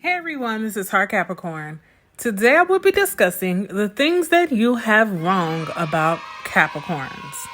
Hey everyone, this is Heart Capricorn. Today I will be discussing the things that you have wrong about Capricorns.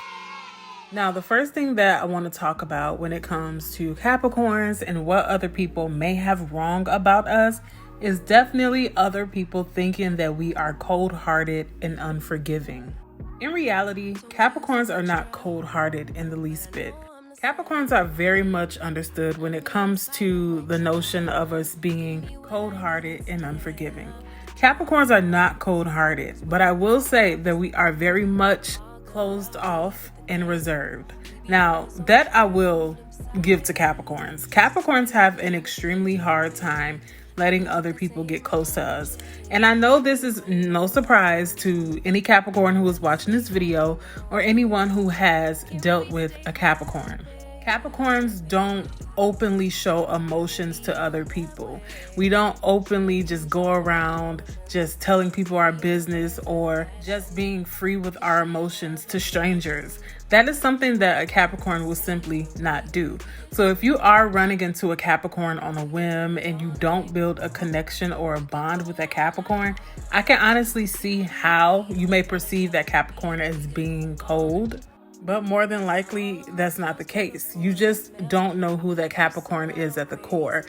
Now, the first thing that I want to talk about when it comes to Capricorns and what other people may have wrong about us is definitely other people thinking that we are cold-hearted and unforgiving. In reality, Capricorns are not cold-hearted in the least bit. Capricorns are very much understood when it comes to the notion of us being cold-hearted and unforgiving. Capricorns are not cold-hearted, but I will say that we are very much closed off and reserved. Now, that I will give to Capricorns. Capricorns have an extremely hard time letting other people get close to us. And I know this is no surprise to any Capricorn who is watching this video or anyone who has dealt with a Capricorn. Capricorns don't openly show emotions to other people. We don't openly just go around just telling people our business or just being free with our emotions to strangers. That is something that a Capricorn will simply not do. So if you are running into a Capricorn on a whim and you don't build a connection or a bond with a Capricorn, I can honestly see how you may perceive that Capricorn as being cold. But more than likely, that's not the case. You just don't know who that Capricorn is at the core.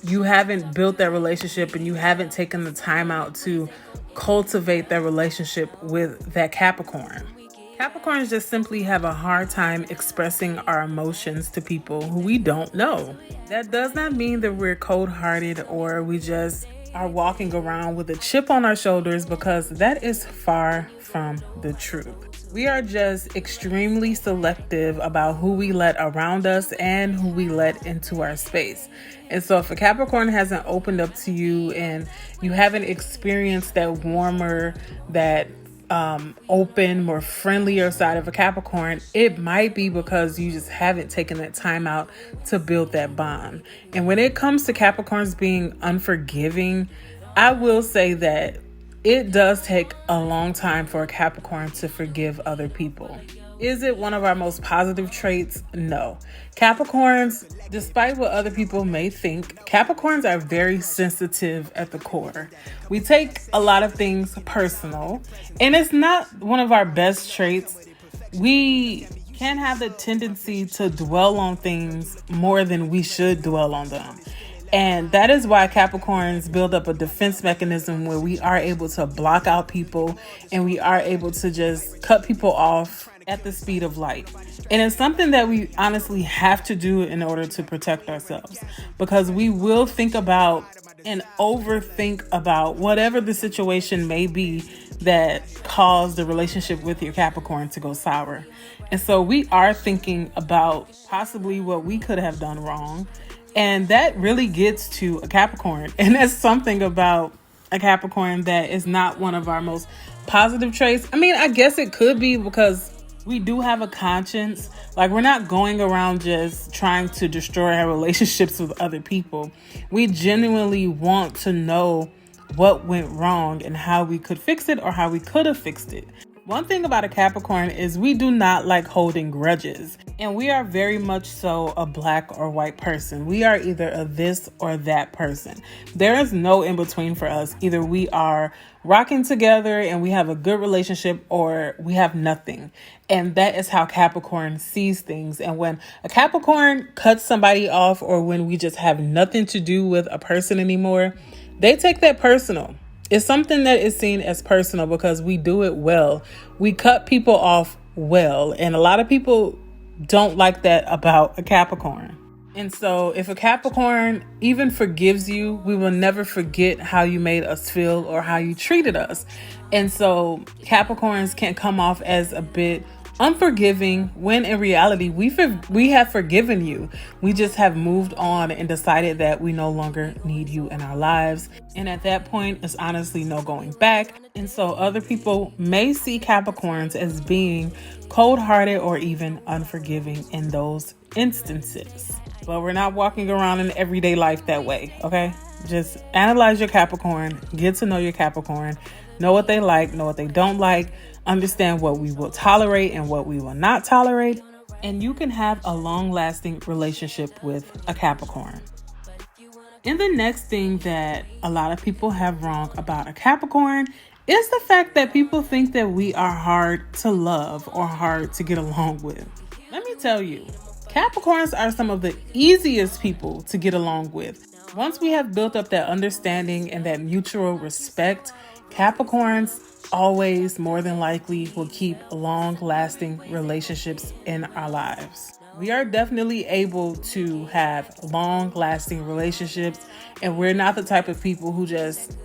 You haven't built that relationship and you haven't taken the time out to cultivate that relationship with that Capricorn. Capricorns just simply have a hard time expressing our emotions to people who we don't know. That does not mean that we're cold-hearted or we just are walking around with a chip on our shoulders, because that is far from the truth. We are just extremely selective about who we let around us and who we let into our space. And so if a Capricorn hasn't opened up to you and you haven't experienced that warmer, that open, more friendlier side of a Capricorn, it might be because you just haven't taken that time out to build that bond. And when it comes to Capricorns being unforgiving, I will say that it does take a long time for a Capricorn to forgive other people. Is it one of our most positive traits? No. Capricorns, despite what other people may think, Capricorns are very sensitive at the core. We take a lot of things personal, and it's not one of our best traits. We can have the tendency to dwell on things more than we should dwell on them. And that is why Capricorns build up a defense mechanism where we are able to block out people and we are able to just cut people off at the speed of light. And it's something that we honestly have to do in order to protect ourselves, because we will think about and overthink about whatever the situation may be that caused the relationship with your Capricorn to go sour. And so we are thinking about possibly what we could have done wrong. And that really gets to a Capricorn. And that's something about a Capricorn that is not one of our most positive traits. I mean, I guess it could be because we do have a conscience. Like, we're not going around just trying to destroy our relationships with other people. We genuinely want to know what went wrong and how we could fix it or how we could have fixed it. One thing about a Capricorn is we do not like holding grudges, and we are very much so a black or white person. We are either a this or that person. There is no in between for us. Either we are rocking together and we have a good relationship, or we have nothing. And that is how Capricorn sees things. And when a Capricorn cuts somebody off, or when we just have nothing to do with a person anymore, they take that personal. It's something that is seen as personal because we do it well. We cut people off well. And a lot of people don't like that about a Capricorn. And so if a Capricorn even forgives you, we will never forget how you made us feel or how you treated us. And so Capricorns can come off as a bit unforgiving when in reality we have forgiven you. We just have moved on and decided that we no longer need you in our lives. And at that point, it's honestly no going back. And so other people may see Capricorns as being cold-hearted or even unforgiving in those instances. But we're not walking around in everyday life that way, okay? Just analyze your Capricorn, get to know your Capricorn, know what they like, know what they don't like, understand what we will tolerate and what we will not tolerate, and you can have a long-lasting relationship with a Capricorn. And the next thing that a lot of people have wrong about a Capricorn is the fact that people think that we are hard to love or hard to get along with. Let me tell you, Capricorns are some of the easiest people to get along with. Once we have built up that understanding and that mutual respect, Capricorns always more than likely will keep long-lasting relationships in our lives. We are definitely able to have long-lasting relationships, and we're not the type of people who just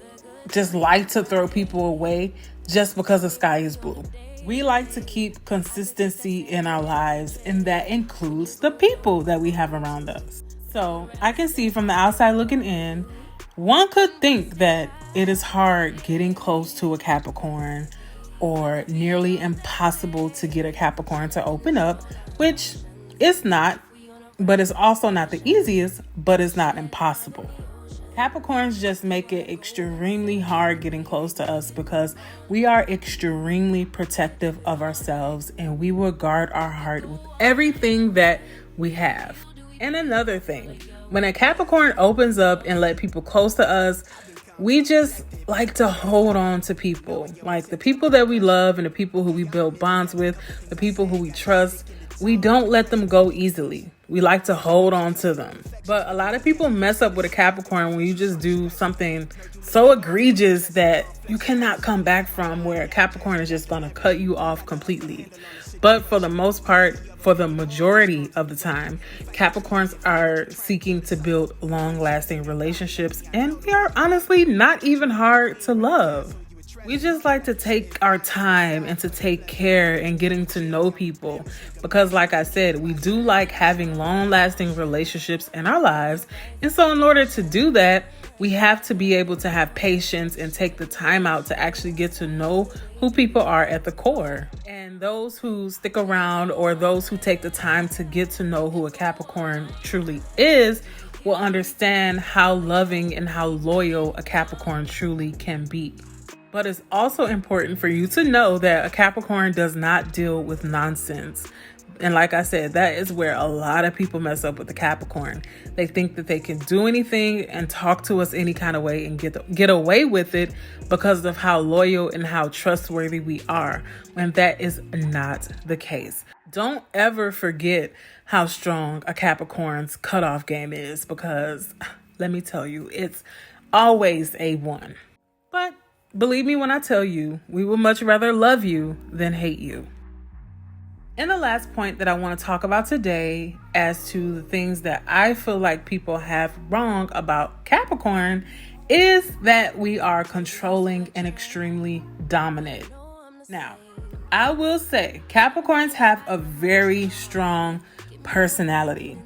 like to throw people away just because the sky is blue. We like to keep consistency in our lives, and that includes the people that we have around us. So I can see from the outside looking in, one could think that it is hard getting close to a Capricorn or nearly impossible to get a Capricorn to open up, which it's not, but it's also not the easiest, but it's not impossible. Capricorns just make it extremely hard getting close to us because we are extremely protective of ourselves, and we will guard our heart with everything that we have. And another thing, when a Capricorn opens up and let people close to us, we just like to hold on to people. Like the people that we love and the people who we build bonds with, the people who we trust, we don't let them go easily. We like to hold on to them. But a lot of people mess up with a Capricorn when you just do something so egregious that you cannot come back from, where a Capricorn is just going to cut you off completely. But for the most part, for the majority of the time, Capricorns are seeking to build long-lasting relationships, and we are honestly not even hard to love. We just like to take our time and to take care and getting to know people because, like I said, we do like having long-lasting relationships in our lives. And so in order to do that, we have to be able to have patience and take the time out to actually get to know who people are at the core. And those who stick around, or those who take the time to get to know who a Capricorn truly is, will understand how loving and how loyal a Capricorn truly can be. But it's also important for you to know that a Capricorn does not deal with nonsense. And like I said, that is where a lot of people mess up with the Capricorn. They think that they can do anything and talk to us any kind of way and get away with it because of how loyal and how trustworthy we are, when that is not the case. Don't ever forget how strong a Capricorn's cutoff game is, because let me tell you, it's always A1. But believe me when I tell you, we would much rather love you than hate you. And the last point that I want to talk about today, as to the things that I feel like people have wrong about Capricorn, is that we are controlling and extremely dominant. Now, I will say Capricorns have a very strong personality.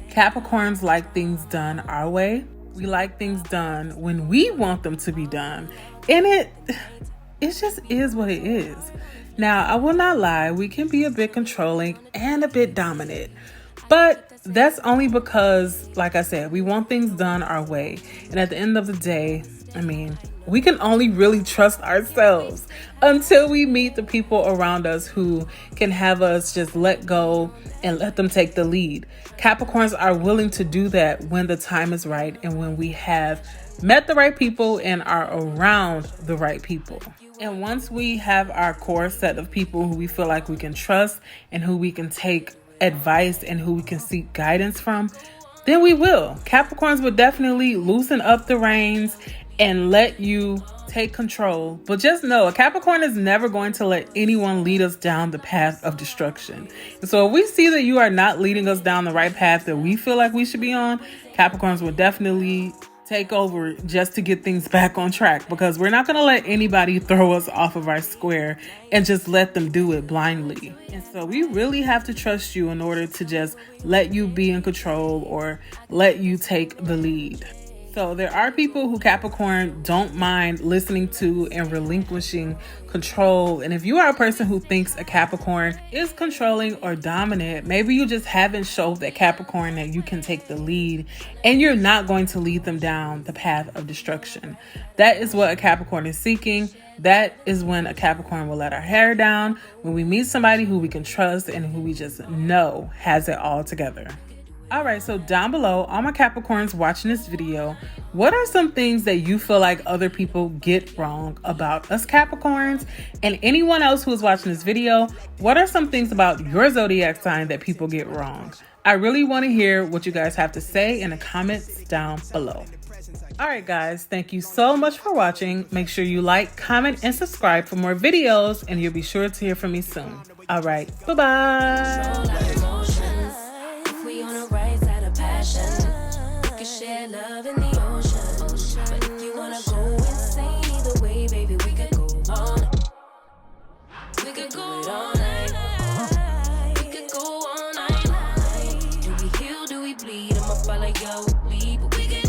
Capricorns like things done our way. We like things done when we want them to be done. And it just is what it is. Now, I will not lie, we can be a bit controlling and a bit dominant, but that's only because, like I said, we want things done our way. And at the end of the day, we can only really trust ourselves until we meet the people around us who can have us just let go and let them take the lead. Capricorns are willing to do that when the time is right and when we have met the right people and are around the right people. And once we have our core set of people who we feel like we can trust and who we can take advice and who we can seek guidance from, then we will. Capricorns will definitely loosen up the reins and let you take control. But just know, a Capricorn is never going to let anyone lead us down the path of destruction. And so if we see that you are not leading us down the right path that we feel like we should be on, Capricorns will definitely take over just to get things back on track, because we're not going to let anybody throw us off of our square and just let them do it blindly. And so we really have to trust you in order to just let you be in control or let you take the lead. So there are people who Capricorn don't mind listening to and relinquishing control. And if you are a person who thinks a Capricorn is controlling or dominant, maybe you just haven't showed that Capricorn that you can take the lead and you're not going to lead them down the path of destruction. That is what a Capricorn is seeking. That is when a Capricorn will let our hair down, when we meet somebody who we can trust and who we just know has it all together. All right, so down below, all my Capricorns watching this video, what are some things that you feel like other people get wrong about us Capricorns? And anyone else who is watching this video, what are some things about your zodiac sign that people get wrong? I really want to hear what you guys have to say in the comments down below. All right, guys, thank you so much for watching. Make sure you like, comment, and subscribe for more videos, and you'll be sure to hear from me soon. All right, bye-bye. Share love in the ocean, but if you wanna go insane either way, baby, we could go on. We could go all night. We could go all night. Do we heal? Do we bleed? I'ma follow your lead, but we could